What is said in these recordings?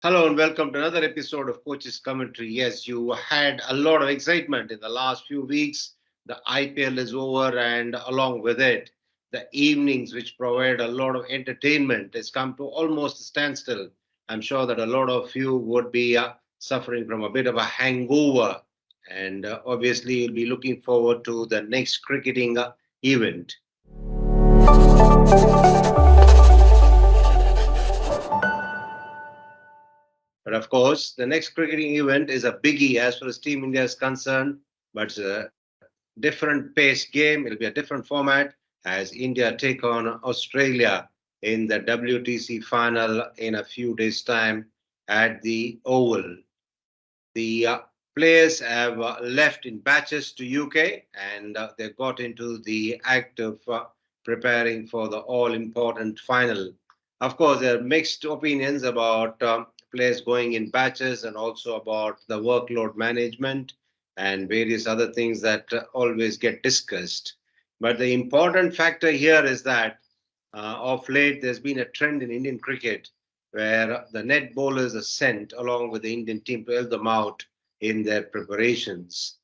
Hello and welcome to another episode of Coach's Commentary. Yes, you had a lot of excitement in the last few weeks. The IPL is over, and along with it, the evenings, which provide a lot of entertainment, has come to almost a standstill. I'm sure that a lot of you would be suffering from a bit of a hangover, and obviously, you'll be looking forward to the next cricketing event. But of course, the next cricketing event is a biggie as far as Team India is concerned. But it's a different pace game. It'll be a different format as India take on Australia in the WTC final in a few days' time at the Oval. The players have left in batches to UK and they got into the act of preparing for the all important final. Of course, there are mixed opinions about players going in batches and also about the workload management and various other things that always get discussed. But the important factor here is that of late there's been a trend in Indian cricket where the net bowlers are sent along with the Indian team to help them out in their preparations.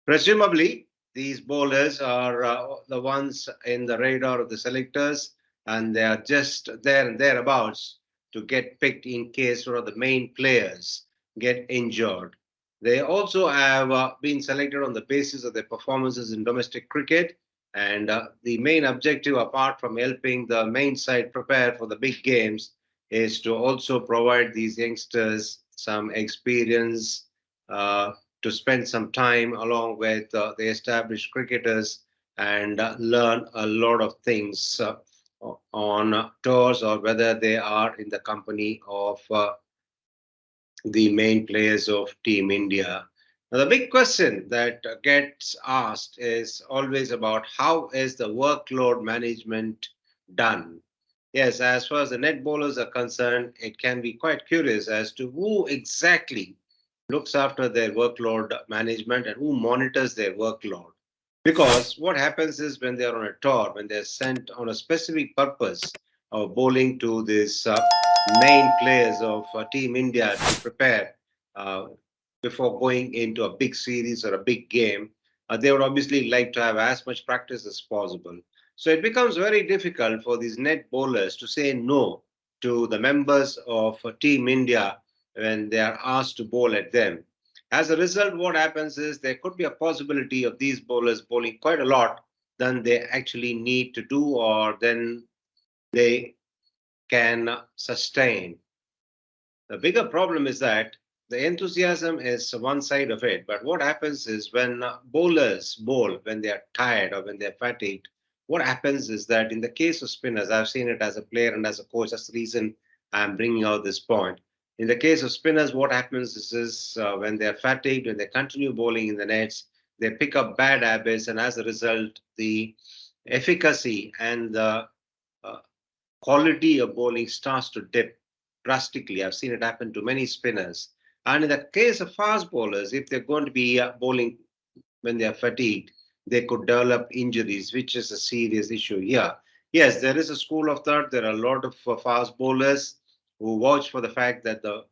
Presumably, these bowlers are the ones in the radar of the selectors, and they are just there and thereabouts to get picked in case one of the main players get injured. They also have been selected on the basis of their performances in domestic cricket, and the main objective, apart from helping the main side prepare for the big games, is to also provide these youngsters some experience to spend some time along with the established cricketers and learn a lot of things on tours or whether they are in the company of the main players of Team India. Now, the big question that gets asked is always about how is the workload management done? Yes, as far as the net bowlers are concerned, it can be quite curious as to who exactly looks after their workload management and who monitors their workload. Because what happens is when they're on a tour, when they're sent on a specific purpose of bowling to these main players of Team India to prepare uh, before going into a big series or a big game, they would obviously like to have as much practice as possible. So it becomes very difficult for these net bowlers to say no to the members of Team India when they are asked to bowl at them. As a result, what happens is there could be a possibility of these bowlers bowling quite a lot than they actually need to do or then they can sustain. The bigger problem is that the enthusiasm is one side of it, but what happens is when bowlers bowl, when they are tired or when they're fatigued, what happens is that in the case of spinners, I've seen it as a player and as a coach, that's the reason I'm bringing out this point. In the case of spinners, what happens is when they're fatigued, when they continue bowling in the nets, they pick up bad habits, and as a result, the efficacy and the uh, quality of bowling starts to dip drastically. I've seen it happen to many spinners. And in the case of fast bowlers, if they're going to be bowling when they are fatigued, they could develop injuries, which is a serious issue here. Yes, there is a school of thought. There are a lot of fast bowlers who vouch for the fact that the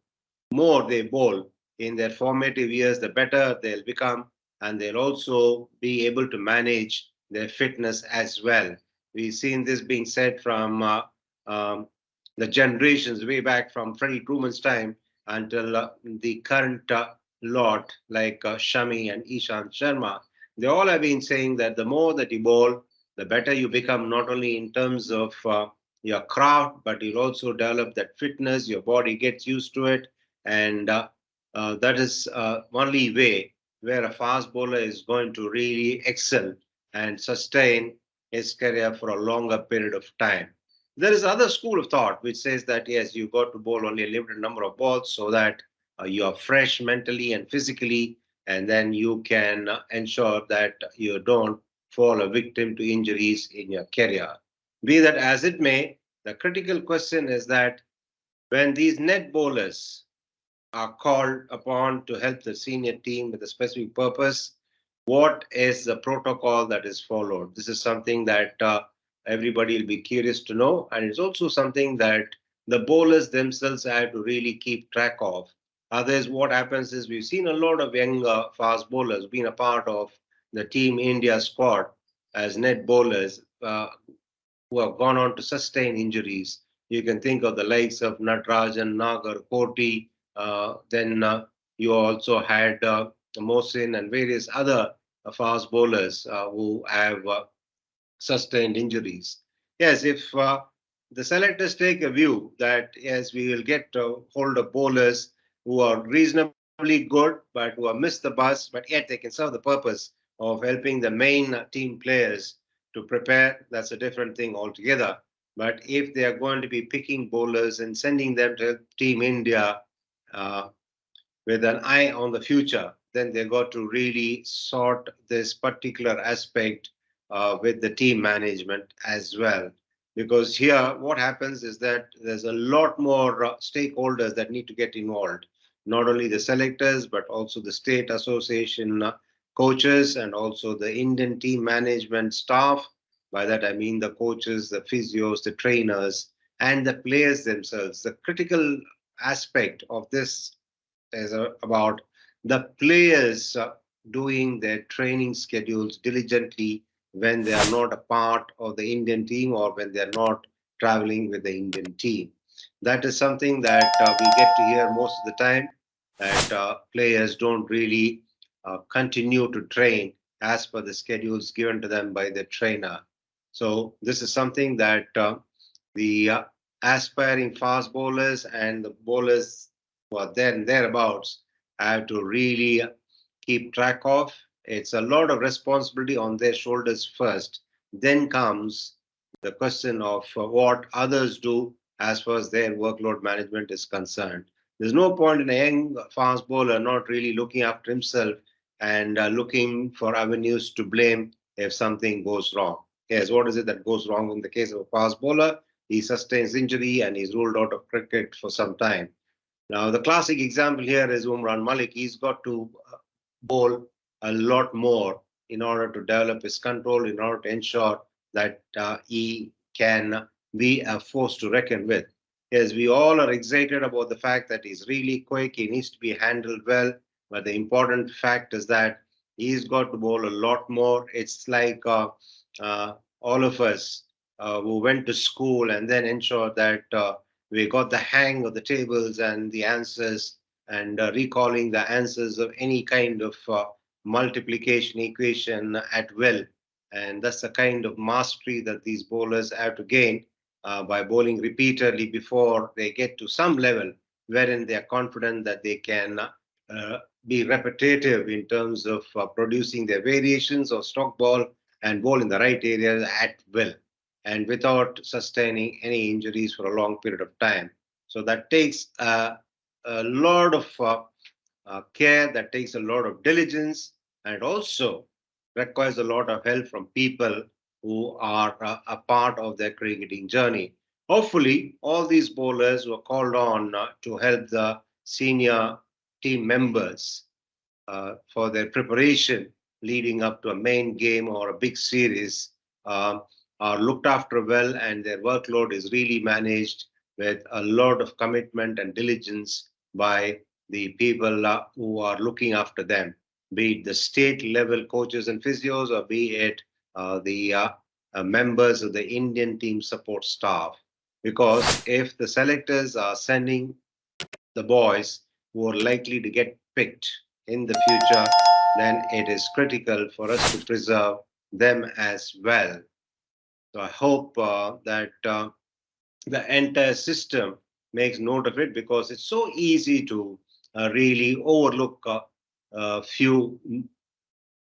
more they bowl in their formative years, the better they'll become, and they'll also be able to manage their fitness as well. We've seen this being said from um, the generations way back from Freddie Truman's time until the current lot like Shami and Ishant Sharma. They all have been saying that the more that you bowl, the better you become, not only in terms of your craft, but you'll also develop that fitness, your body gets used to it, and that is only way where a fast bowler is going to really excel and sustain his career for a longer period of time. There is other school of thought which says that yes, you got to bowl only a limited number of balls so that you are fresh mentally and physically, and then you can ensure that you don't fall a victim to injuries in your career. Be that as it may, the critical question is that when these net bowlers are called upon to help the senior team with a specific purpose, what is the protocol that is followed? This is something that everybody will be curious to know, and it's also something that the bowlers themselves have to really keep track of. Others, what happens is we've seen a lot of young fast bowlers being a part of the Team India squad as net bowlers who have gone on to sustain injuries. You can think of the likes of Natarajan, Nagar, Koti. Then you also had Mohsin and various other fast bowlers who have sustained injuries. Yes, if the selectors take a view that yes, we will get hold of bowlers who are reasonably good but who have missed the bus, but yet they can serve the purpose of helping the main team players to prepare, that's a different thing altogether. But if they are going to be picking bowlers and sending them to Team India uh, with an eye on the future, then they got to really sort this particular aspect with the team management as well. Because here, what happens is that there's a lot more stakeholders that need to get involved. Not only the selectors, but also the state association coaches and also the Indian team management staff. By that, I mean the coaches, the physios, the trainers, and the players themselves. The critical aspect of this is about the players doing their training schedules diligently when they are not a part of the Indian team or when they are not traveling with the Indian team. That is something that we get to hear most of the time, that players don't really continue to train as per the schedules given to them by the trainer. So this is something that the aspiring fast bowlers and the bowlers who are there and thereabouts have to really keep track of. It's a lot of responsibility on their shoulders first. Then comes the question of what others do as far as their workload management is concerned. There's no point in a young fast bowler not really looking after himself and looking for avenues to blame if something goes wrong. Yes, what is it that goes wrong in the case of a fast bowler? He sustains injury and he's ruled out of cricket for some time. Now, the classic example here is Umran Malik. He's got to bowl a lot more in order to develop his control, in order to ensure that he can be a force to reckon with. Yes, we all are excited about the fact that he's really quick, he needs to be handled well, but the important fact is that he's got to bowl a lot more. It's like uh, all of us who went to school and then ensured that we got the hang of the tables and the answers and recalling the answers of any kind of multiplication equation at will. And that's the kind of mastery that these bowlers have to gain by bowling repeatedly before they get to some level wherein they are confident that they can be repetitive in terms of producing their variations of stock ball and bowl in the right areas at will and without sustaining any injuries for a long period of time. So that takes a lot of care, that takes a lot of diligence, and also requires a lot of help from people who are a part of their cricketing journey. Hopefully, all these bowlers were called on to help the senior team members for their preparation leading up to a main game or a big series um, are looked after well, and their workload is really managed with a lot of commitment and diligence by the people who are looking after them, be it the state level coaches and physios or be it the members of the Indian team support staff. Because if the selectors are sending the boys who are likely to get picked in the future, then it is critical for us to preserve them as well. So I hope that the entire system makes note of it because it's so easy to really overlook a few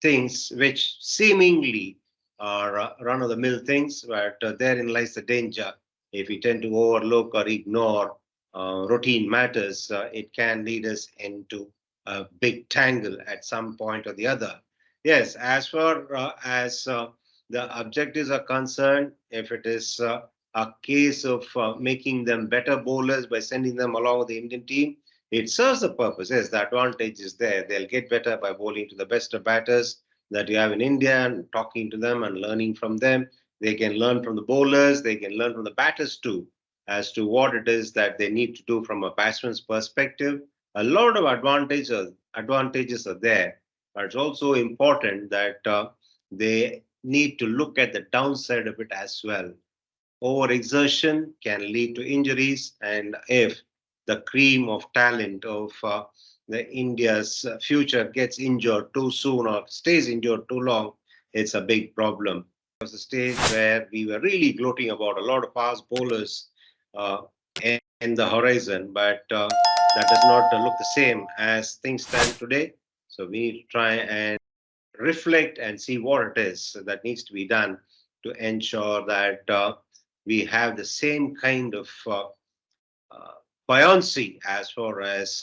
things which seemingly are run of the mill things, but therein lies the danger. If we tend to overlook or ignore routine matters, it can lead us into a big tangle at some point or the other. Yes, as far as the objectives are concerned, if it is a case of making them better bowlers by sending them along with the Indian team, it serves the purpose. Yes, the advantage is there. They'll get better by bowling to the best of batters that you have in India and talking to them and learning from them. They can learn from the bowlers, they can learn from the batters too. as to what it is that they need to do from a batsman's perspective. A lot of advantages are there, but it's also important that they need to look at the downside of it as well. Overexertion can lead to injuries, and if the cream of talent of the India's future gets injured too soon or stays injured too long, it's a big problem. It was a stage where we were really gloating about a lot of fast bowlers uh, in the horizon, but that does not look the same as things stand today. So we need to try and reflect and see what it is that needs to be done to ensure that we have the same kind of uh, buoyancy as far as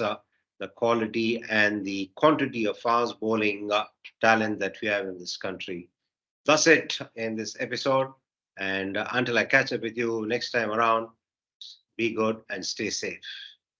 the quality and the quantity of fast bowling talent that we have in this country. That's it in this episode. And until I catch up with you next time around, be good and stay safe.